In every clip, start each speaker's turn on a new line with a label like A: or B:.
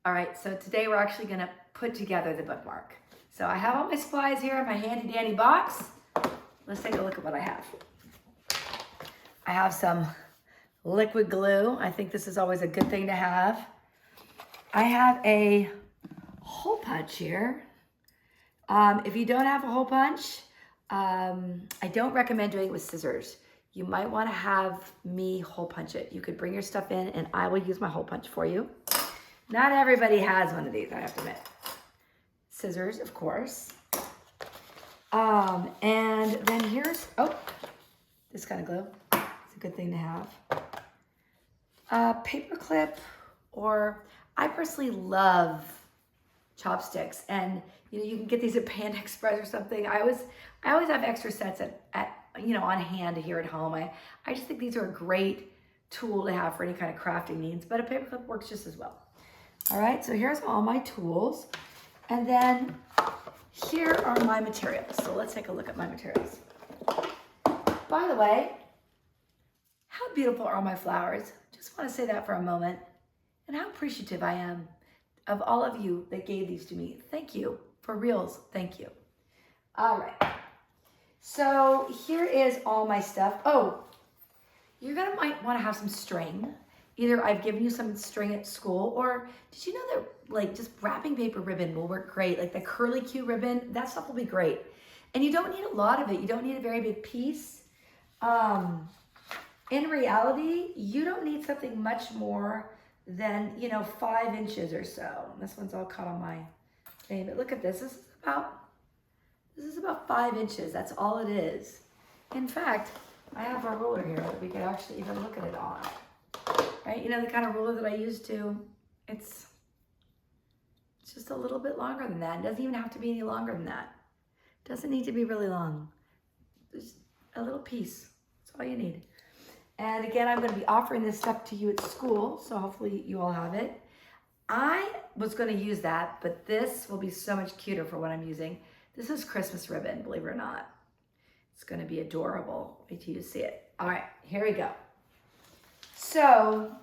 A: All right, so today we're actually gonna put together the bookmark. So I have all my supplies here in my handy dandy box. Let's take a look at what I have. I have some liquid glue. I think this is always a good thing to have. I have a hole punch here. If you don't have a hole punch, I don't recommend doing it with scissors. You might want to have me hole punch it. You could bring your stuff in and I will use my hole punch for you. Not everybody has one of these, I have to admit. Scissors, of course. And then here's, this kind of glue. It's a good thing to have. Paper clip, or I personally love chopsticks. And you can get these at Panda Express or something. I always have extra sets at on hand here at home. I just think these are a great tool to have for any kind of crafting needs, but a paper clip works just as well. All right, so here's all my tools. And then here are my materials. So let's take a look at my materials. By the way, how beautiful are my flowers? Just want to say that for a moment. And how appreciative I am of all of you that gave these to me. Thank you. For reals, thank you. All right. So here is all my stuff. Oh, might want to have some string. Either I've given you some string at school, or did you know that just wrapping paper ribbon will work great? Like the curly Q ribbon, that stuff will be great. And you don't need a lot of it. You don't need a very big piece. In reality, you don't need something much more than, 5 inches or so. This one's all caught on my thing, but look at this. This is about 5 inches. That's all it is. In fact, I have a ruler here that we could actually even look at it on. Right? The kind of ruler that I used to, it's just a little bit longer than that. It doesn't even have to be any longer than that. It doesn't need to be really long. Just a little piece. That's all you need. And again, I'm going to be offering this stuff to you at school, so hopefully you all have it. I was going to use that, but this will be so much cuter for what I'm using. This is Christmas ribbon, believe it or not. It's going to be adorable. Wait till you see it. All right, here we go. So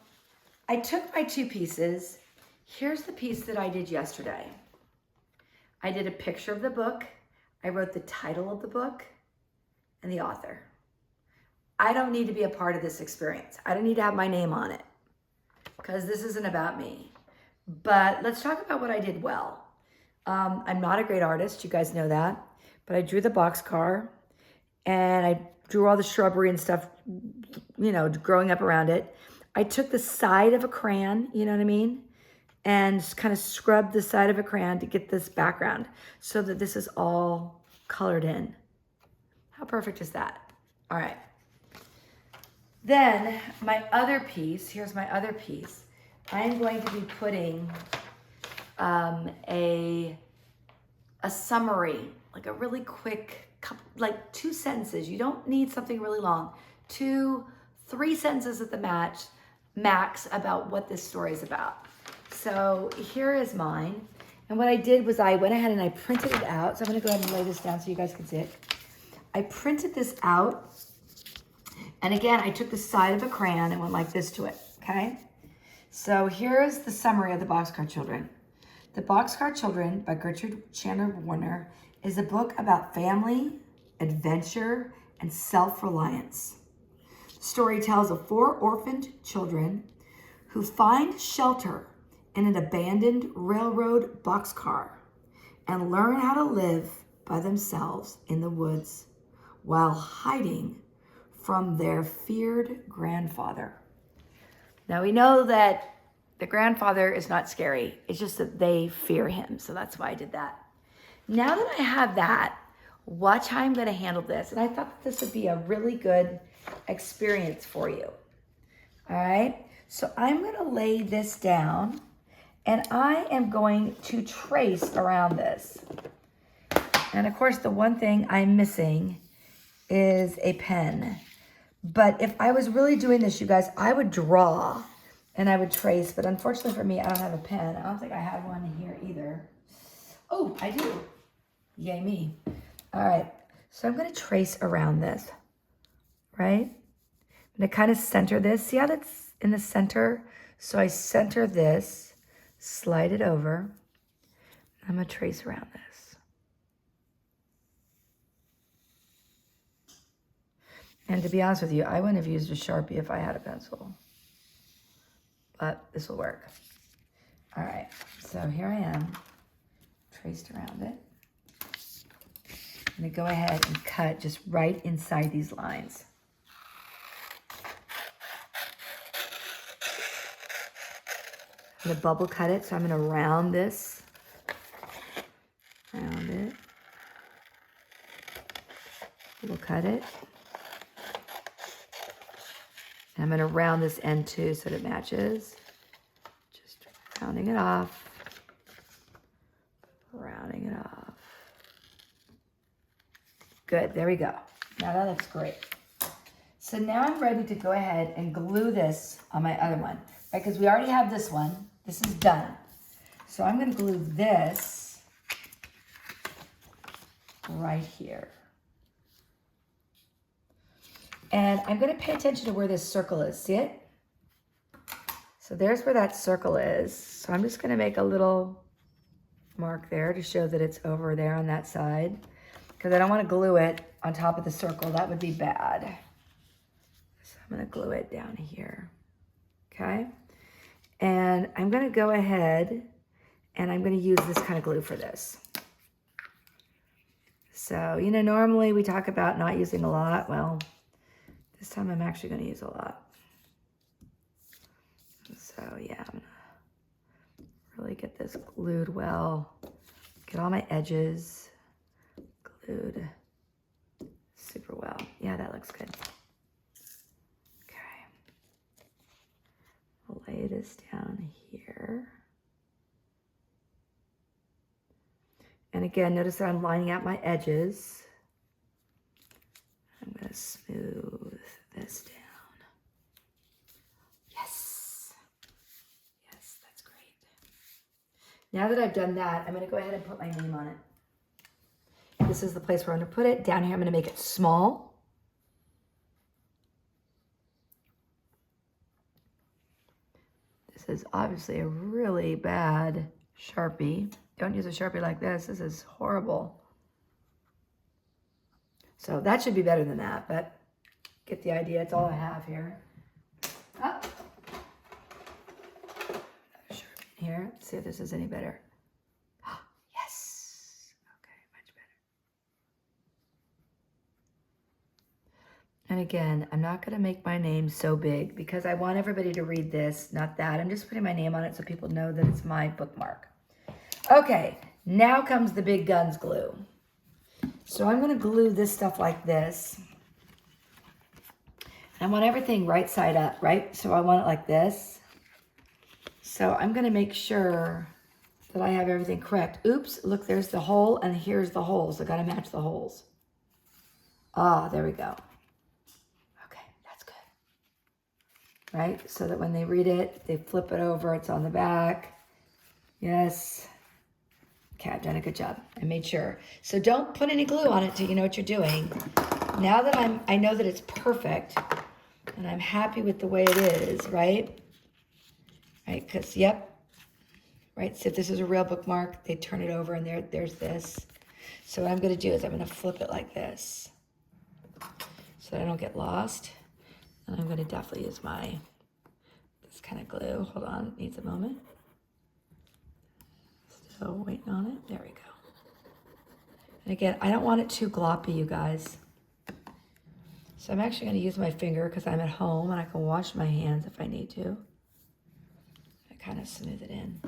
A: I took my 2 pieces. Here's the piece that I did yesterday. I did a picture of the book. I wrote the title of the book and the author. I don't need to be a part of this experience. I don't need to have my name on it because this isn't about me. But let's talk about what I did well. I'm not a great artist, you guys know that, but I drew the boxcar and I drew all the shrubbery and stuff, growing up around it. I took the side of a crayon, you know what I mean? And kind of scrubbed the side of a crayon to get this background so that this is all colored in. How perfect is that? All right. Then my other piece, here's my other piece. I'm going to be putting a summary, like a really quick, like 2 sentences. You don't need something really long. 2, 3 sentences at the max about what this story is about. So here is mine. And what I did was I went ahead and I printed it out. So I'm gonna go ahead and lay this down so you guys can see it. I printed this out. And again, I took the side of a crayon and went like this to it, okay? So here is the summary of The Boxcar Children. The Boxcar Children by Gertrude Chandler Warner is a book about family, adventure, and self-reliance. The story tells of 4 orphaned children who find shelter in an abandoned railroad boxcar and learn how to live by themselves in the woods while hiding from their feared grandfather. Now we know that the grandfather is not scary. It's just that they fear him. So that's why I did that. Now that I have that, watch how I'm going to handle this. And I thought that this would be a really good experience for you. All right. So I'm going to lay this down and I am going to trace around this. And of course, the one thing I'm missing is a pen. But if I was really doing this, you guys, I would draw and I would trace. But unfortunately for me, I don't have a pen. I don't think I have one here either. Oh, I do. Yay me. All right. So I'm going to trace around this, right? I'm going to kind of center this. See how that's in the center? So I center this. slide it over. I'm going to trace around this. And to be honest with you, I wouldn't have used a Sharpie if I had a pencil. But this will work. All right, so here I am, traced around it. I'm going to go ahead and cut just right inside these lines. I'm going to bubble cut it, so I'm going to round this. Round it. Bubble cut it. And I'm going to round this end too so that it matches. Just rounding it off. Rounding it off. Good, there we go. Now that looks great. So now I'm ready to go ahead and glue this on my other one, right? Because we already have this one. This is done. So I'm going to glue this right here. And I'm going to pay attention to where this circle is. See it? So there's where that circle is. So I'm just going to make a little mark there to show that it's over there on that side. Because I don't want to glue it on top of the circle. That would be bad. So I'm going to glue it down here. Okay? And I'm going to go ahead and I'm going to use this kind of glue for this. So, you know, normally we talk about not using a lot. Well, this time I'm actually going to use a lot. So, yeah, I'm going to really get this glued well. Get all my edges glued super well. Yeah, that looks good. Okay. I'll lay this down here. And again, notice that I'm lining out my edges. I'm going to smooth this down. Yes. Yes, that's great. Now that I've done that, I'm going to go ahead and put my name on it. This is the place where I'm going to put it. Down here, I'm going to make it small. This is obviously a really bad Sharpie. Don't use a Sharpie like this. This is horrible. So that should be better than that, but get the idea. It's all I have here. Oh. Another Sharpie here. Let's see if this is any better. Yes. Okay, much better. And again, I'm not going to make my name so big because I want everybody to read this, not that. I'm just putting my name on it so people know that it's my bookmark. Okay, now comes the big guns glue. So I'm going to glue this stuff like this. I want everything right side up, right? So I want it like this. So I'm going to make sure that I have everything correct. Oops, look, there's the hole and here's the holes. I got to match the holes. Ah, there we go. Okay, that's good. Right? So that when they read it, they flip it over, it's on the back. Yes. Okay, I've done a good job. I made sure. So don't put any glue on it till you know what you're doing. Now that I know that it's perfect and I'm happy with the way it is, right? Right, because, yep. Right, so if this is a real bookmark, they turn it over and there's this. So what I'm going to do is I'm going to flip it like this so that I don't get lost. And I'm going to definitely use this kind of glue. Hold on, needs a moment. Still waiting on it. There we go. And again, I don't want it too gloppy, you guys. So I'm actually going to use my finger because I'm at home and I can wash my hands if I need to. I kind of smooth it in.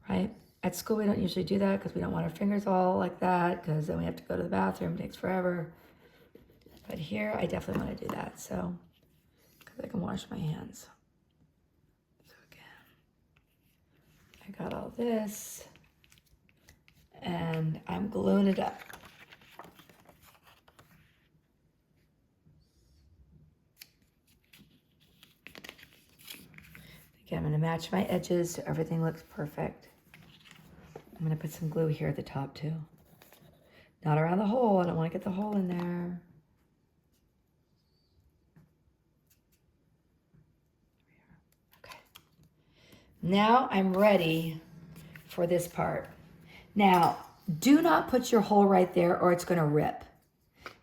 A: Right? At school, we don't usually do that because we don't want our fingers all like that because then we have to go to the bathroom. It takes forever. But here, I definitely want to do that. So, because I can wash my hands. So again, I got all this. And I'm gluing it up. Again, I'm going to match my edges so everything looks perfect. I'm going to put some glue here at the top too. Not around the hole. I don't want to get the hole in there. Okay. Now I'm ready for this part. Now, do not put your hole right there or it's gonna rip.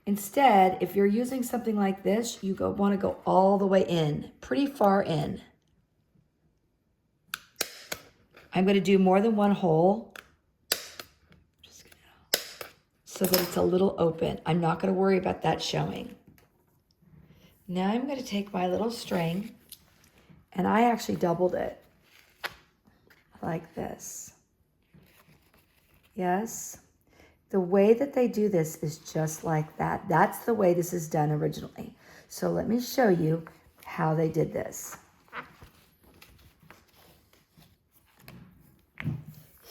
A: Instead, if you're using something like this, you want to go all the way in, pretty far in. I'm going to do more than one hole, so that it's a little open. I'm not going to worry about that showing. Now I'm going to take my little string, and I actually doubled it like this. Yes. The way that they do this is just like that. That's the way this is done originally. So let me show you how they did this.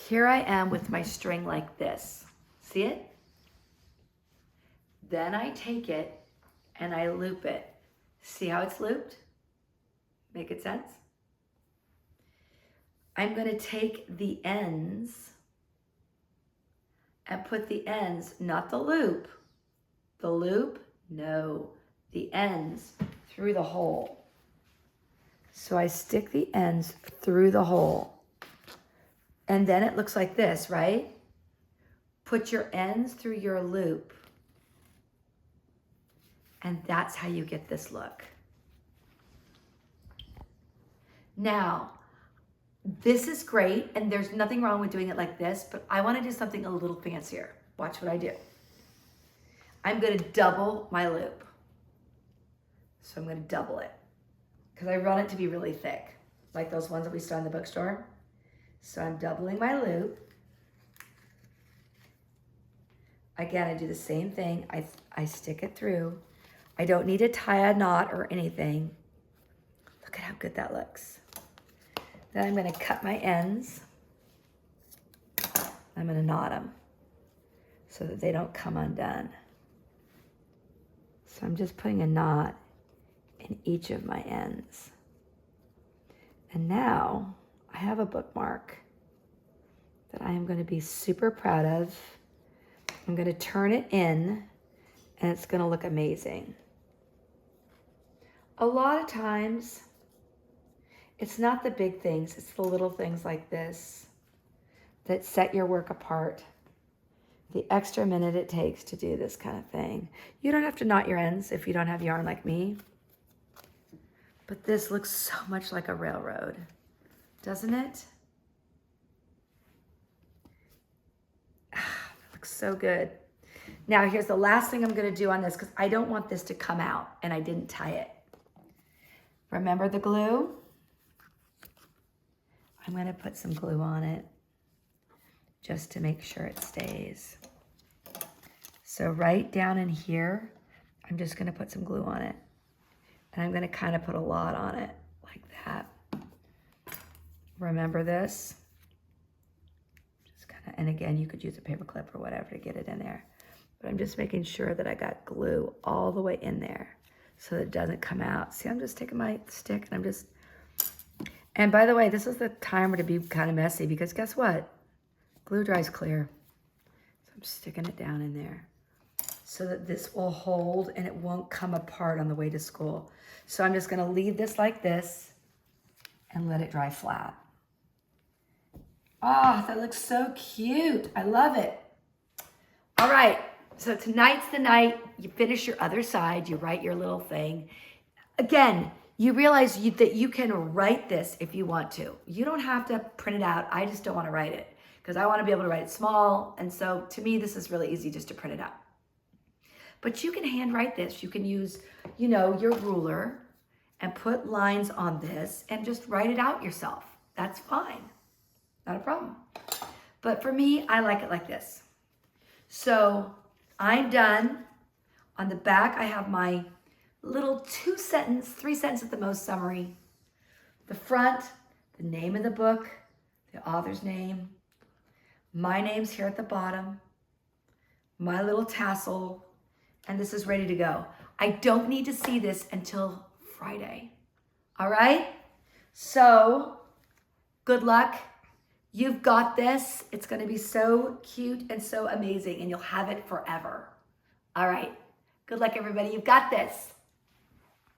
A: Here I am with my string like this. See it? Then I take it and I loop it. See how it's looped? Make it sense? I'm going to take the ends and put the ends, not the loop. The loop, no, the ends through the hole. So I stick the ends through the hole. And then it looks like this, right? Put your ends through your loop. And that's how you get this look. Now, this is great, and there's nothing wrong with doing it like this, but I want to do something a little fancier. Watch what I do. I'm going to double my loop. So I'm going to double it because I want it to be really thick, like those ones that we saw in the bookstore. So I'm doubling my loop. Again, I do the same thing. I stick it through. I don't need to tie a knot or anything. Look at how good that looks. Then I'm going to cut my ends. I'm going to knot them so that they don't come undone. So I'm just putting a knot in each of my ends. And now I have a bookmark that I am going to be super proud of. I'm going to turn it in and it's going to look amazing. A lot of times, it's not the big things, it's the little things like this that set your work apart. The extra minute it takes to do this kind of thing. You don't have to knot your ends if you don't have yarn like me. But this looks so much like a railroad, doesn't it? It looks so good. Now here's the last thing I'm gonna do on this because I don't want this to come out and I didn't tie it. Remember the glue? I'm going to put some glue on it just to make sure it stays. So right down in here, I'm just going to put some glue on it. And I'm going to kind of put a lot on it like that. Remember this? Just kind of, and again, you could use a paper clip or whatever to get it in there. But I'm just making sure that I got glue all the way in there so that it doesn't come out. See, I'm just taking my stick and I'm just... And by the way, this is the time to be kind of messy because guess what? Glue dries clear. So I'm sticking it down in there so that this will hold and it won't come apart on the way to school. So I'm just gonna leave this like this and let it dry flat. Oh, that looks so cute. I love it. All right, so tonight's the night. You finish your other side, you write your little thing. Again, you realize that you can write this if you want to. You don't have to print it out. I just don't want to write it because I want to be able to write it small. And so to me, this is really easy just to print it out. But you can handwrite this. You can use, your ruler and put lines on this and just write it out yourself. That's fine. Not a problem. But for me, I like it like this. So I'm done. On the back, I have my little 2-sentence, 3-sentence at the most summary. The front, the name of the book, the author's name. My name's here at the bottom. My little tassel. And this is ready to go. I don't need to see this until Friday. All right? So, good luck. You've got this. It's going to be so cute and so amazing, and you'll have it forever. All right. Good luck, everybody. You've got this.